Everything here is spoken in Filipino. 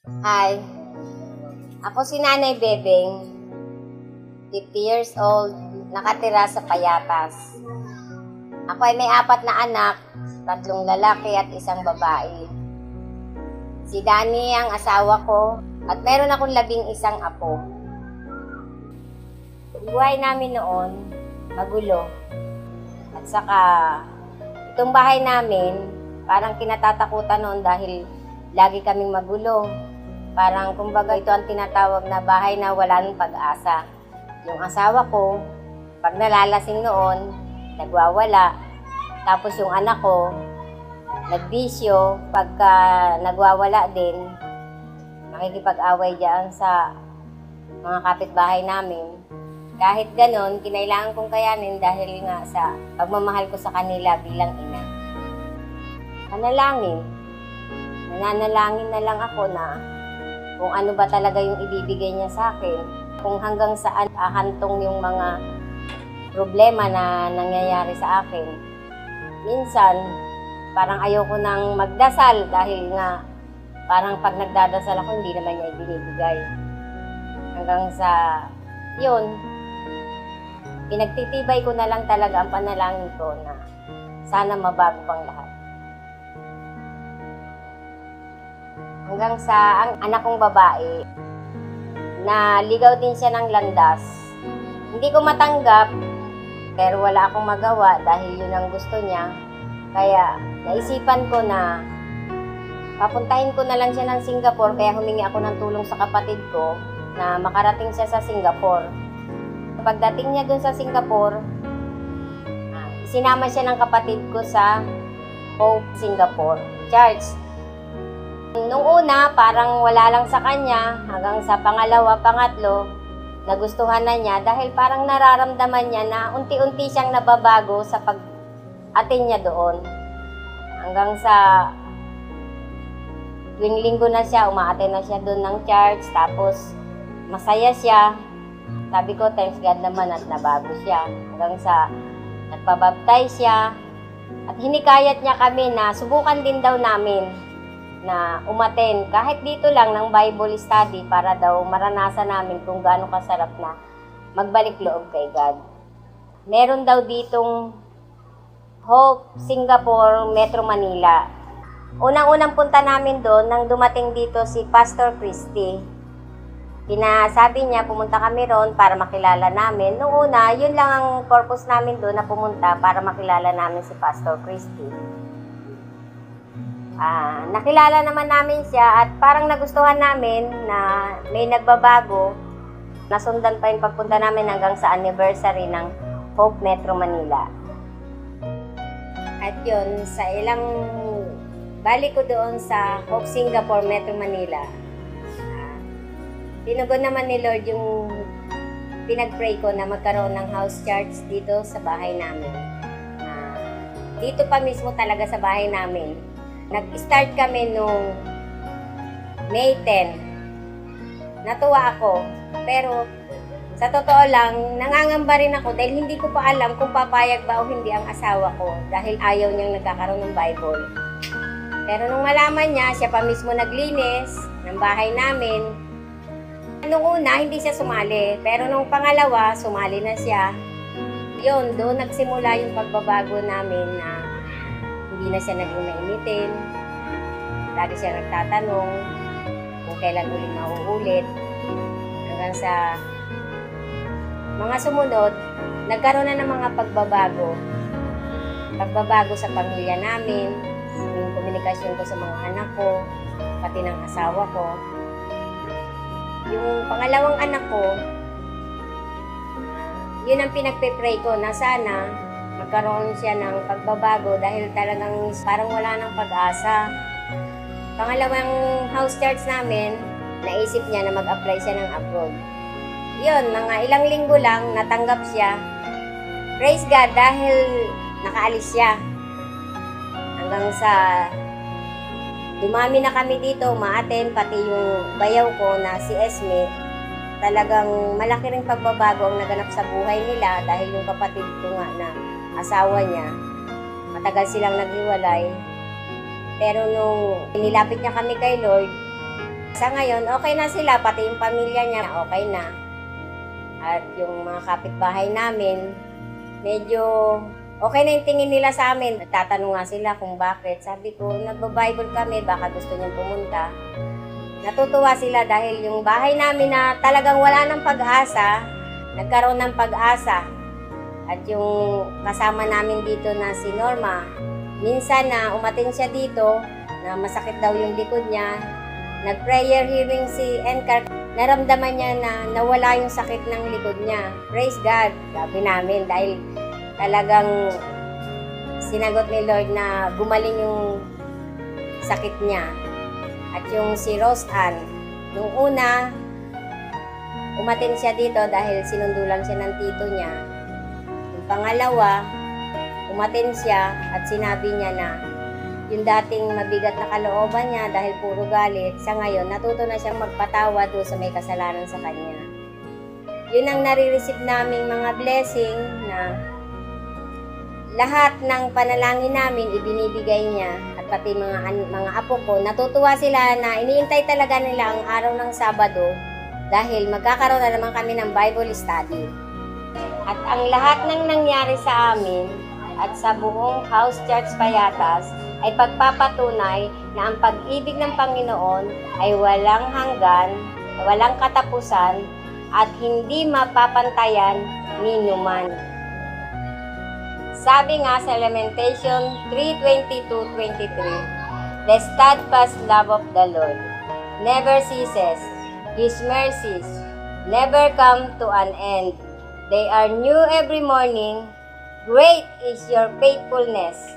Hi, ako si Nanay Bebeng, 50 years old, nakatira sa Payatas. Ako ay may 4 na anak, 3 lalaki at 1 babae. Si Danny ang asawa ko at meron akong 11 apo. Buhay namin noon, magulo. At saka, itong bahay namin, parang kinatatakutan noon dahil lagi kaming magulo. Parang kumbaga ito ang tinatawag na bahay na wala ng pag-asa. Yung asawa ko, pag nalalasing noon, nagwawala. Tapos yung anak ko, nagbisyo. Pagka nagwawala din, nakikipag-away dyan sa mga kapitbahay namin. Kahit ganon, kinailangan kong kayanin dahil nga sa pagmamahal ko sa kanila bilang ina. Panalangin. Nananalangin na lang ako na kung ano ba talaga yung ibibigay niya sa akin. Kung hanggang saan ahantong yung mga problema na nangyayari sa akin. Minsan, parang ayoko nang magdasal dahil nga parang pag nagdadasal ako, hindi naman niya ibinibigay. Hanggang sa yun, pinagtitibay ko na lang talaga ang panalangin ko na sana mabago pang lahat. Hanggang sa ang anak kong babae, na ligaw din siya ng landas. Hindi ko matanggap, pero wala akong magawa dahil yun ang gusto niya. Kaya naisipan ko na papuntahin ko na lang siya ng Singapore, kaya humingi ako ng tulong sa kapatid ko na makarating siya sa Singapore. Pagdating niya dun sa Singapore, sinama siya ng kapatid ko sa Hope Singapore Church. Nung una, parang wala lang sa kanya, hanggang sa pangalawa, pangatlo, nagustuhan na niya dahil parang nararamdaman niya na unti-unti siyang nababago sa pag-attend niya doon. Hanggang sa tuwing linggo na siya, uma-attend na siya doon ng church, tapos masaya siya. Sabi ko, thanks God naman at nabago siya. Hanggang sa nagpabaptize siya at hinikayat niya kami na subukan din daw namin na umaten kahit dito lang ng Bible study para daw maranasan namin kung gaano kasarap na magbalik loob kay God. Meron daw ditong Hope Singapore, Metro Manila. Unang-unang punta namin doon nang dumating dito si Pastor Christy. Pinasabi niya pumunta kami roon para makilala namin. Noong una, yun lang ang purpose namin doon na pumunta para makilala namin si Pastor Christy. Nakilala naman namin siya at parang nagustuhan namin na may nagbabago. Nasundan pa yung pagpunta namin hanggang sa anniversary ng Hope Metro Manila. At yun, sa ilang balik ko doon sa Hope Singapore Metro Manila, tinugon naman ni Lord yung pinag-pray ko na magkaroon ng house church dito sa bahay namin. Dito pa mismo talaga sa bahay namin. Nag-start kami nung May 10. Natuwa ako. Pero sa totoo lang, nangangamba rin ako dahil hindi ko pa alam kung papayag ba o hindi ang asawa ko dahil ayaw niyang nagkakaroon ng Bible. Pero nung malaman niya, siya pa mismo naglinis ng bahay namin. Nung una, hindi siya sumali. Pero nung pangalawa, sumali na siya. Yun, doon nagsimula yung pagbabago namin na hindi na siya naging mainitin. Lagi siya nagtatanong kung kailan ulit mauulit. Hanggang sa mga sumunod, nagkaroon na ng mga pagbabago. Pagbabago sa pamilya namin, yung komunikasyon ko sa mga anak ko, pati ng asawa ko. Yung pangalawang anak ko, yun ang pinagpe-pray ko na sana magkaroon siya ng pagbabago dahil talagang parang wala ng pag-asa. Pangalawang house church namin, naisip niya na mag-apply siya ng abroad. Yun, mga ilang linggo lang, natanggap siya. Praise God dahil nakaalis siya. Hanggang sa dumami na kami dito, ma-attend, pati yung bayaw ko na si Esme. Talagang malaki ring pagbabago ang naganap sa buhay nila dahil yung kapatid ko nga na asawa niya, matagal silang naghiwalay. Pero nung nilapit niya kami kay Lord, Sa ngayon, okay na sila, pati yung pamilya niya, okay na. At yung mga kapitbahay namin, medyo okay na yung tingin nila sa amin. Nagtatanong nga sila kung bakit. Sabi ko, nagbabible kami, baka gusto niyong pumunta. Natutuwa sila dahil yung bahay namin na talagang wala ng pag-asa, nagkaroon ng pag-asa. At yung kasama namin dito na si Norma, minsan na umatin siya dito, na masakit daw yung likod niya, nag-prayer hearing si Encar, naramdaman niya na nawala yung sakit ng likod niya. Praise God, sabi namin, dahil talagang sinagot ni Lord na gumaling yung sakit niya. At yung si Rose Ann, nung una, umatin siya dito dahil sinundo lang siya ng tito niya. Yung pangalawa, umatin siya at sinabi niya na yung dating mabigat na kalooban niya dahil puro galit, sa ngayon natuto na siyang magpatawad doon sa may kasalanan sa kanya. Yun ang nare-receive naming mga blessing na lahat ng panalangin namin ibinibigay niya, at pati mga apo ko, natutuwa sila na iniintay talaga nila ang araw ng Sabado dahil magkakaroon na naman kami ng Bible study. At ang lahat ng nangyari sa amin at sa buong House Church Payatas ay pagpapatunay na ang pag-ibig ng Panginoon ay walang hanggan, walang katapusan, at hindi mapapantayan ni numan. Sabi nga sa Lamentation 3:22-23, "The steadfast love of the Lord never ceases, His mercies never come to an end. They are new every morning. Great is your faithfulness.